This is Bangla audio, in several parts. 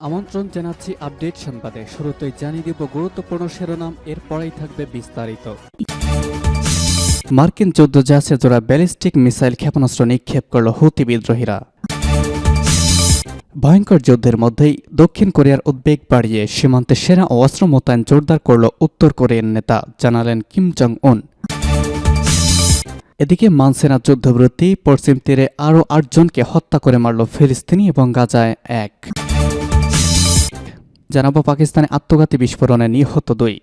আমন্ত্রণ জানাচ্ছি আপডেট সংবাদে। শুরুতেই জানিয়ে দিব গুরুত্বপূর্ণ শিরোনাম, এরপরেই থাকবে বিস্তারিত। মার্কিন যুদ্ধজাহাজে জোড়া ব্যালিস্টিক মিসাইল ক্ষেপণাস্ত্র নিক্ষেপ করল হুতি বিদ্রোহীরা। ভয়ঙ্কর যুদ্ধের মধ্যেই দক্ষিণ কোরিয়ার উদ্বেগ বাড়িয়ে সীমান্তে সেনা ও অস্ত্র মোতায়েন জোরদার করল উত্তর কোরিয়ার নেতা, জানালেন কিম জং উন। এদিকে মানসেনা যুদ্ধবিরতি, পশ্চিম তীরে আরও ৮ জনকে হত্যা করে মারল ফিলিস্তিনি এবং গাজায় এক। জানাবো পাকিস্তানে আত্মঘাতী বিস্ফোরণে নিহত ২।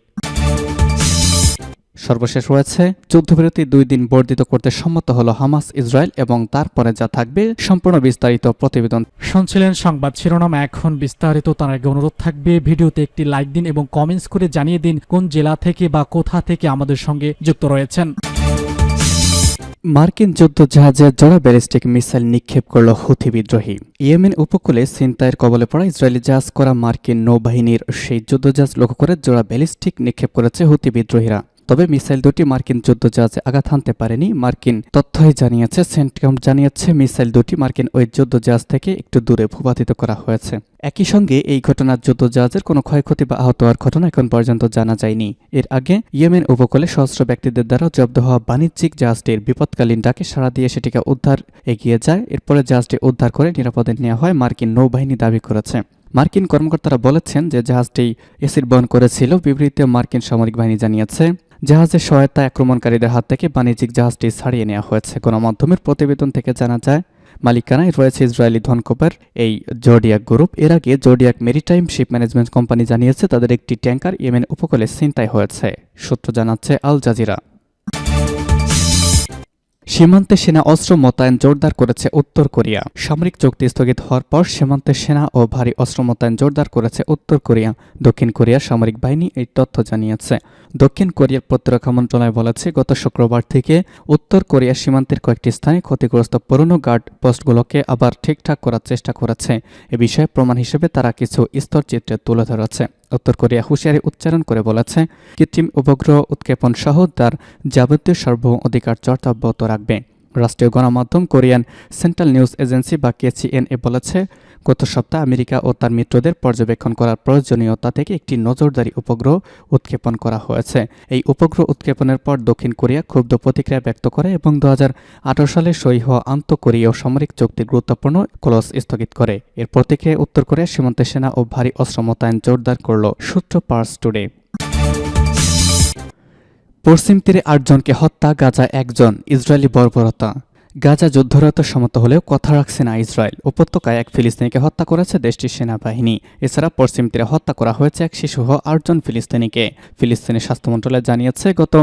সর্বশেষ রয়েছে যুদ্ধবিরতি ২ দিন বর্ধিত করতে সম্মত হল হামাস ইসরায়েল, এবং তারপরে যা থাকবে সম্পূর্ণ বিস্তারিত প্রতিবেদন। শুনছিলেন সংবাদ শিরোনাম, এখন বিস্তারিত। তার আগে অনুরোধ থাকবে ভিডিওতে একটি লাইক দিন এবং কমেন্টস করে জানিয়ে দিন কোন জেলা থেকে বা কোথা থেকে আমাদের সঙ্গে যুক্ত রয়েছেন। মার্কিন যুদ্ধজাহাজে জোড়া ব্যালিস্টিক মিসাইল নিক্ষেপ করল হুথি বিদ্রোহী। ইয়েমেন উপকূলে ছিনতাইয়ের কবলে পড়া ইসরায়েলি জাহাজ করা মার্কিন নৌবাহিনীর সেই যুদ্ধজাহাজ লক্ষ্য করে জোড়া ব্যালিস্টিক নিক্ষেপ করেছে হুথি বিদ্রোহীরা। তবে মিসাইল দুটি মার্কিন যুদ্ধজাহাজে আঘাত হানতে পারেনি। মার্কিন তথ্যই জানিয়েছে, সেন্টকম জানিয়েছে মিসাইল দুটি মার্কিন ওই যুদ্ধজাহাজ থেকে একটু দূরে ভূপাতিত করা হয়েছে। একই সঙ্গে এই ঘটনার যুদ্ধজাহাজের কোনো ক্ষয়ক্ষতি বা আহত হওয়ার ঘটনা এখন পর্যন্ত জানা যায়নি। এর আগে ইয়েমেন উপকূলে সশস্ত্র ব্যক্তিদের দ্বারা জব্দ হওয়া বাণিজ্যিক জাহাজটির বিপদকালীন ডাকে সাড়া দিয়ে সেটিকে উদ্ধার এগিয়ে যায়। এরপরে জাহাজটি উদ্ধার করে নিরাপদে নেওয়া হয়, মার্কিন নৌবাহিনী দাবি করেছে। মার্কিন কর্মকর্তারা বলেছেন যে জাহাজটি এসিড বহন করেছিল। বিবৃতিতে মার্কিন সামরিক বাহিনী জানিয়েছে জাহাজের সহায়তা আক্রমণকারীদের হাত থেকে বাণিজ্যিক জাহাজটি ছাড়িয়ে নেওয়া হয়েছে। গণমাধ্যমের প্রতিবেদন থেকে জানা যায় মালিকানায় রয়েছে ইসরায়েলি ধনকুবের এই জোডিয়াক গ্রুপ। এর আগে zodiac maritime sheep management company জানিয়েছে তাদের একটি ট্যাঙ্কার ইয়েমেন উপকূলে ছিনতাই হয়েছে। সূত্র জানাচ্ছে আল জাজিরা। সীমান্তে সেনা অস্ত্র মোতায়েন জোরদার করেছে উত্তর কোরিয়া। সামরিক চুক্তি স্থগিত হওয়ার পর সীমান্তে সেনা ও ভারী অস্ত্র মোতায়েন জোরদার করেছে উত্তর কোরিয়া। দক্ষিণ কোরিয়ার সামরিক বাহিনী এই তথ্য জানিয়েছে। দক্ষিণ কোরিয়ার প্রতিরক্ষা মন্ত্রণালয় বলেছে গত শুক্রবার থেকে উত্তর কোরিয়া সীমান্তের কয়েকটি স্থানে ক্ষতিগ্রস্ত পুরনো গার্ড পোস্টগুলোকে আবার ঠিকঠাক করার চেষ্টা করেছে। এ বিষয়ে প্রমাণ হিসেবে তারা কিছু স্তরচিত্রে তুলে ধরেছে। উত্তর কোরিয়া হুঁশিয়ারি উচ্চারণ করে বলেছে কৃত্রিম উপগ্রহ উৎক্ষেপণ সহ তার যাবতীয় সার্বভৌম অধিকার চর্চা অব্যাহত রাখবে। রাষ্ট্রীয় গণমাধ্যম কোরিয়ান সেন্ট্রাল নিউজ এজেন্সি বা KCNA বলেছে গত সপ্তাহে আমেরিকা ও তার মিত্রদের পর্যবেক্ষণ করার প্রয়োজনীয়তা থেকে একটি নজরদারি উপগ্রহ উৎক্ষেপণ করা হয়েছে। এই উপগ্রহ উৎক্ষেপণের পর দক্ষিণ কোরিয়া ক্ষুব্ধ প্রতিক্রিয়া ব্যক্ত করে এবং 2018 সালে সই হওয়া আন্তঃকোরীয় সামরিক চুক্তির গুরুত্বপূর্ণ ক্লজ স্থগিত করে। এর প্রতিক্রিয়ায় উত্তর কোরিয়া সীমান্তে সেনা ও ভারী অস্ত্র মোতায়েন জোরদার করল, সূত্র পার্স টুডে। পশ্চিম তীরে ৮ জনকে হত্যা, গাজায় ১ জন, ইসরায়েলি বর্বরতা। গাজা যুদ্ধরত সমত হলেও কথা রাখছে না ইসরায়েল। উপত্যকায় এক ফিলিস্তিনিকে হত্যা করেছে দেশটির সেনাবাহিনী। এছাড়া পশ্চিম তীরে হত্যা করা হয়েছে এক শিশুসহ ৮ জন ফিলিস্তিনিকে। ফিলিস্তিনের স্বাস্থ্য মন্ত্রণালয় জানিয়েছে গত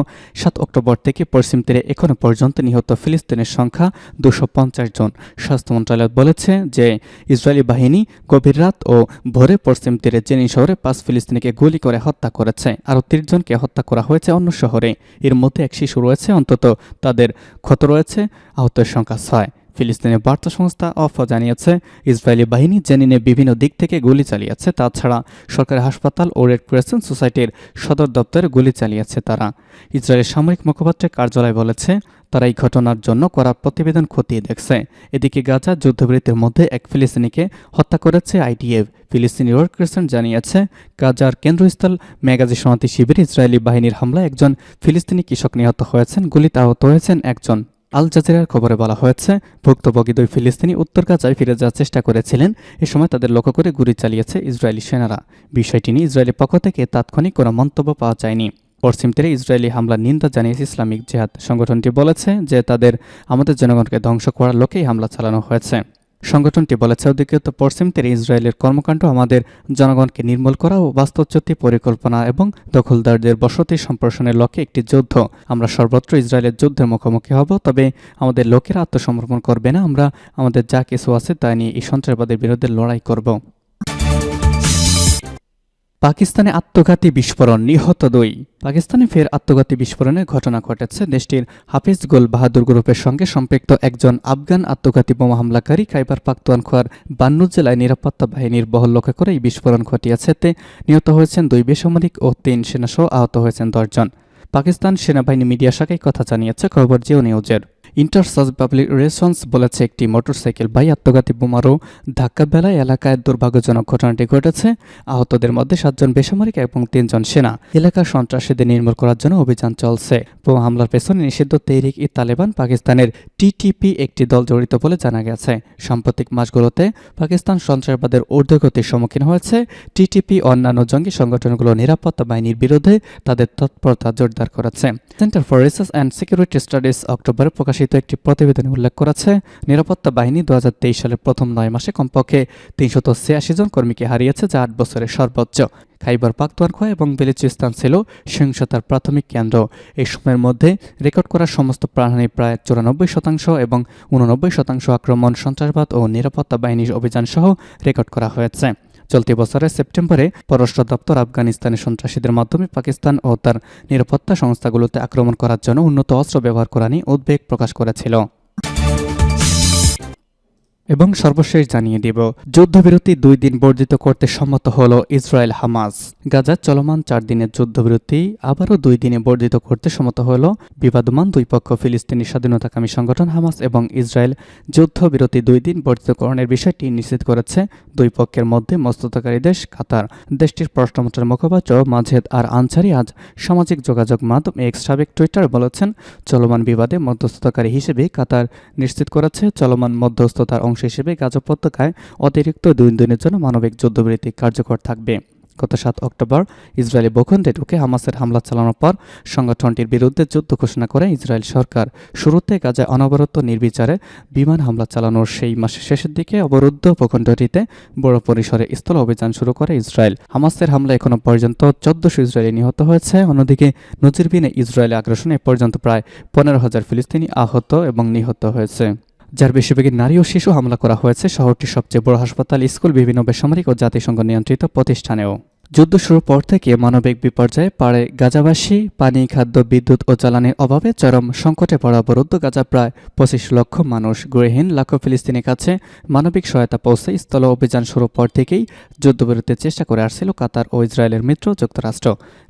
৭ অক্টোবর থেকে পশ্চিম তীরে এখনো পর্যন্ত নিহত ফিলিস্তিনের সংখ্যা ২৫০ জন। স্বাস্থ্য মন্ত্রণালয় বলেছে যে ইসরায়েলি বাহিনী গভীর রাত ও ভোরে পশ্চিম তীরে জেনিন শহরে ৫ ফিলিস্তিনিকে গুলি করে হত্যা করেছে। আরও ৩০ জনকে হত্যা করা হয়েছে অন্য শহরে। এর মধ্যে এক শিশু রয়েছে। অন্তত তাদের ক্ষত রয়েছে, আহতের সংখ্যা ৬। ফিলিস্তিনের বার্তা সংস্থা অফা জানিয়েছে ইসরায়েলি বাহিনী জেনিনে বিভিন্ন দিক থেকে গুলি চালিয়েছে। তাছাড়া সরকারি হাসপাতাল ও রেড ক্রিসেন্ট সোসাইটির সদর দপ্তরে গুলি চালিয়েছে তারা। ইসরায়েলের সামরিক মুখপাত্রের কার্যালয় বলেছে তারা এই ঘটনার জন্য করা প্রতিবেদন খতিয়ে দেখছে। এদিকে গাজা যুদ্ধবিরতির মধ্যে এক ফিলিস্তিনিকে হত্যা করেছে IDF। ফিলিস্তিনি রেড ক্রিসেন্ট জানিয়েছে গাজার কেন্দ্রস্থল মেগাজি শরণার্থী শিবিরে ইসরায়েলি বাহিনীর হামলায় একজন ফিলিস্তিনি কৃষক নিহত হয়েছেন, গুলিতে আহত হয়েছেন একজন। আল জাজিরার খবরে বলা হয়েছে ভুক্তভোগী ২ ফিলিস্তিনি উত্তর গাজায় ফিরে যাওয়ার চেষ্টা করেছিলেন। এ সময় তাদের লক্ষ্য করে গুলি চালিয়েছে ইসরায়েলি সেনারা। বিষয়টি নিয়ে ইসরায়েলের পক্ষ থেকে তাৎক্ষণিক কোনো মন্তব্য পাওয়া যায়নি। পশ্চিম তীরে ইসরায়েলি হামলার নিন্দা জানিয়েছে ইসলামিক জিহাদ সংগঠনটি বলেছে যে আমাদের জনগণকে ধ্বংস করার লক্ষ্যেই হামলা চালানো হয়েছে। সংগঠনটি বলেছে অধিকৃত পশ্চিম তীরে ইসরায়েলের কর্মকাণ্ড আমাদের জনগণকে নির্মূল করা ও বাস্তুচ্যুতি পরিকল্পনা এবং দখলদারদের বসতি সম্প্রসারণের লক্ষ্যে একটি যুদ্ধ। আমরা সর্বত্র ইসরায়েলের যুদ্ধের মুখোমুখি হব, তবে আমাদের লোকেরা আত্মসমর্পণ করবে না। আমরা আমাদের যা কিছু আছে তা নিয়ে এই সন্ত্রাসবাদের বিরুদ্ধে লড়াই করব। পাকিস্তানে আত্মঘাতী বিস্ফোরণ, নিহত ২। পাকিস্তানে ফের আত্মঘাতী বিস্ফোরণের ঘটনা ঘটেছে। দেশটির হাফিজ গুল বাহাদুর গ্রুপের সঙ্গে সম্পৃক্ত একজন আফগান আত্মঘাতী বোমা হামলাকারী খাইবার পাখতুনখোয়ার বান্নু জেলায় নিরাপত্তা বাহিনীর বহল লক্ষ্য করে এই বিস্ফোরণ ঘটিয়েছে। এতে নিহত হয়েছেন 2 বেসামরিক ও 3 সেনাসহ আহত হয়েছেন 10 জন। পাকিস্তান সেনাবাহিনী মিডিয়া শাখায় কথা জানিয়েছে খবর জিও নিউজের। ইন্টারসার্চ পাবলিক রিলেশনস বলেছে, একটি মোটরসাইকেল বাই আত্মঘাতী বোমারু ধাক্কা বেলায় এলাকায় দুর্ভাগ্যজনক ঘটনাটি ঘটেছে। আহতদের মধ্যে 7 জন বেসামরিক এবং 3 জন সেনা। এলাকার সন্ত্রাসীদের নির্মূল করার জন্য অভিযান চলছে। বোমা হামলার পেছনে নিষিদ্ধ তেহরিক-ই-তালেবান পাকিস্তানের টিটিপি একটি দল জড়িত বলে জানা গেছে। সাম্প্রতিক মাসগুলোতে পাকিস্তান সন্ত্রাসবাদের ঊর্ধ্বগতির সম্মুখীন হয়েছে। টিটিপি অন্যান্য জঙ্গি সংগঠনগুলোর নিরাপত্তা বাহিনীর বিরুদ্ধে তাদের তৎপরতা জোরদার করেছে। Centre for research and security studies অক্টোবরে প্রকাশিত একটি প্রতিবেদনে উল্লেখ করেছে, নিরাপত্তা বাহিনী 2023 সালের প্রথম 9 মাসে কমপক্ষে 386 জন কর্মীকে হারিয়েছে, যা 8 বছরের সর্বোচ্চ। খাইবার পাখতুনখোয়া এবং বেলুচিস্তান ছিল সহিংসতার প্রাথমিক কেন্দ্র। এই সময়ের মধ্যে রেকর্ড করা সমস্ত প্রাণহানি প্রায় 94% এবং 89% আক্রমণ, সন্ত্রাসবাদ ও নিরাপত্তা বাহিনীর অভিযান সহ রেকর্ড করা হয়েছে। চলতি বছরের সেপ্টেম্বরে পররাষ্ট্র দপ্তর আফগানিস্তানের সন্ত্রাসীদের মাধ্যমে পাকিস্তান ও তার নিরাপত্তা সংস্থাগুলোতে আক্রমণ করার জন্য উন্নত অস্ত্র ব্যবহার করা নিয়ে উদ্বেগ প্রকাশ করেছিল। এবং সর্বশেষ জানিয়ে দিব, যুদ্ধবিরতি 2 দিন বর্ধিত করতে সম্মত হল ইসরায়েল হামাস। গাজার চলমান 4 দিনের যুদ্ধবিরতি আবারও 2 দিনে বর্ধিত করতে সম্মত হল বিবাদমান দুই পক্ষ। ফিলিস্তিনি স্বাধীনতাকামী সংগঠন হামাস এবং ইসরায়েল যুদ্ধবিরতি 2 দিন বর্ধিতকরণের বিষয়টি নিশ্চিত করেছে। দুই পক্ষের মধ্যে মধ্যস্থতাকারী দেশ কাতার। দেশটির পররাষ্ট্রমন্ত্রীর মুখপাত্র মাজেদ আর আনসারি আজ সামাজিক যোগাযোগ মাধ্যম এক্স সাবেক টুইটার বলেছেন, চলমান বিবাদে মধ্যস্থতাকারী হিসেবে কাতার নিশ্চিত করেছে চলমান মধ্যস্থতার অংশ হিসেবে গাজা উপত্যকায় অতিরিক্ত 2 দিনের জন্য মানবিক যুদ্ধবিরতি কার্যকর থাকবে। গত 7 অক্টোবর ইসরায়েলি ভূখণ্ডে ঢুকে হামাসের হামলা চালানোর পর সংগঠনটির বিরুদ্ধে যুদ্ধ ঘোষণা করে ইসরায়েল সরকার। শুরুতে গাজায় অনবরত নির্বিচারে বিমান হামলা চালানোর সেই মাসের শেষের দিকে অবরুদ্ধ ভূখণ্ডটিতে বড় পরিসরে স্থল অভিযান শুরু করে ইসরায়েল। হামাসের হামলা এখনো পর্যন্ত 1400 ইসরায়েলি নিহত হয়েছে। অন্যদিকে নজিরবিহীন ইসরায়েলি আগ্রাসনে পর্যন্ত প্রায় 15,000 ফিলিস্তিনি আহত এবং নিহত হয়েছে, যার বেশিরভাগই নারী ও শিশু। হামলা করা হয়েছে শহরটির সবচেয়ে বড় হাসপাতাল, স্কুল, বিভিন্ন বেসামরিক ও জাতিসংঘ নিয়ন্ত্রিত প্রতিষ্ঠানেও। যুদ্ধ শুরুর পর থেকে মানবিক বিপর্যয়ে পারে গাজাবাসী। পানি, খাদ্য, বিদ্যুৎ ও জ্বালানির অভাবে চরম সংকটে পড়া অবরুদ্ধ গাজা প্রায় 25 লক্ষ মানুষ। গৃহহীন লাখো ফিলিস্তিনের কাছে মানবিক সহায়তা পৌঁছে স্থল অভিযান শুরুর পর থেকেই যুদ্ধবিরতির চেষ্টা করে আসছিল কাতার ও ইসরায়েলের মিত্র যুক্তরাষ্ট্র।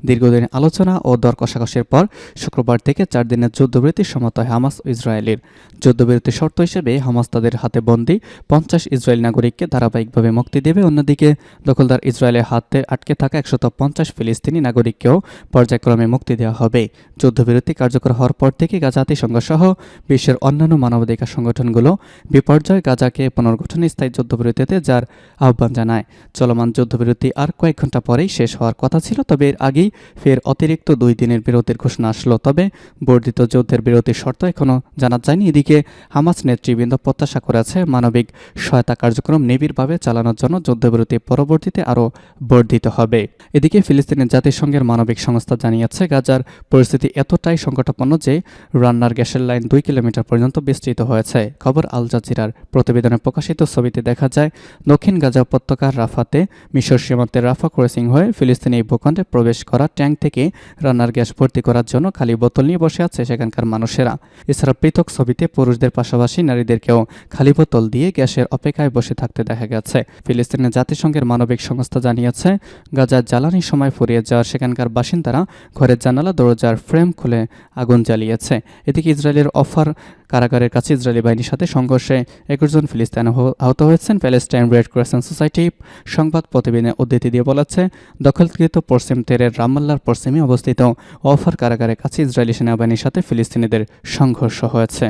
দীর্ঘদিন আলোচনা ও দর কষাকষির পর শুক্রবার থেকে 4 দিনের যুদ্ধবিরতির সম্মত হয় হামাস ও ইসরায়েলের। যুদ্ধবিরতির শর্ত হিসেবে হামাস তাদের হাতে বন্দী 50 ইসরায়েলি নাগরিককে ধারাবাহিকভাবে মুক্তি দেবে। অন্যদিকে দখলদার ইসরায়েলের হাতে আটকে থাকা 150 ফিলিস্তিনি নাগরিককেও পর্যায়ক্রমে মুক্তি দেওয়া হবে। যুদ্ধবিরতি কার্যকর হওয়ার পর থেকে জাতিসংঘ সহ বিশ্বের অন্যান্য মানবাধিকার সংগঠনগুলো বিপর্যয় গাজাকে পুনর্গঠনে স্থায়ী যুদ্ধবিরতিতে যার আহ্বান জানায়। চলমান যুদ্ধবিরতি আর কয়েক ঘন্টা পরেই শেষ হওয়ার কথা ছিল, তবে এর আগেই ফের অতিরিক্ত 2 দিনের বিরতির ঘোষণা আসলো। তবে বর্ধিত যুদ্ধের বিরতির শর্ত এখনও জানা যায়নি। এদিকে হামাস নেতৃবৃন্দ প্রত্যাশা করেছে মানবিক সহায়তা কার্যক্রম নিবিড়ভাবে চালানোর জন্য যুদ্ধবিরতি পরবর্তীতে আরও বর্ধিত হবে। এদিকে ফিলিস্তিনের জাতিসংঘের মানবিক সংস্থা জানিয়েছে, গাজার পরিস্থিতি এতটাই সংকটাপন্ন যে রান্নার গ্যাসের লাইন 2 কিলোমিটার পর্যন্ত বিস্তৃত হয়েছে। খবর আল জাজিরার প্রতিবেদনে প্রকাশিত ছবিতে দেখা যায়, দক্ষিণ গাজা উপত্যকার রাফাতে মিশর সীমান্তের রাফা ক্রসিং হয়ে ফিলিস্তিনি এই ভূখণ্ডে প্রবেশ করা ট্যাঙ্ক থেকে রান্নার গ্যাস ভর্তি করার জন্য খালি বোতল নিয়ে বসে আছে সেখানকার মানুষেরা। এছাড়া পৃথক ছবিতে পুরুষদের পাশাপাশি নারীদেরকেও খালি বোতল দিয়ে গ্যাসের অপেক্ষায় বসে থাকতে দেখা গেছে। ফিলিস্তিনের জাতিসংঘের মানবিক সংস্থা জানিয়েছে, গাজার জ্বালানির সময় ফুরিয়ে যাওয়ার সেখানকার বাসিন্দারা ঘরের জানালা দরজার ফ্রেম খুলে আগুন জ্বালিয়েছে। এদিকে ইসরায়েলের অফার কারাগারের কাছে ইসরায়েলি বাহিনীর সাথে সংঘর্ষে 21 জন ফিলিস্তিনি আহত হয়েছেন। প্যালেস্টাইন রেড ক্রিসেন্ট সোসাইটি সংবাদ প্রতিবেদনে উদ্ধৃতি দিয়ে বলেছে, দখলকৃত পশ্চিম তীরের রামাল্লার পশ্চিমে অবস্থিত অফার কারাগারের কাছে ইসরায়েলি সেনাবাহিনীর সাথে ফিলিস্তিনিদের সংঘর্ষ হয়েছে।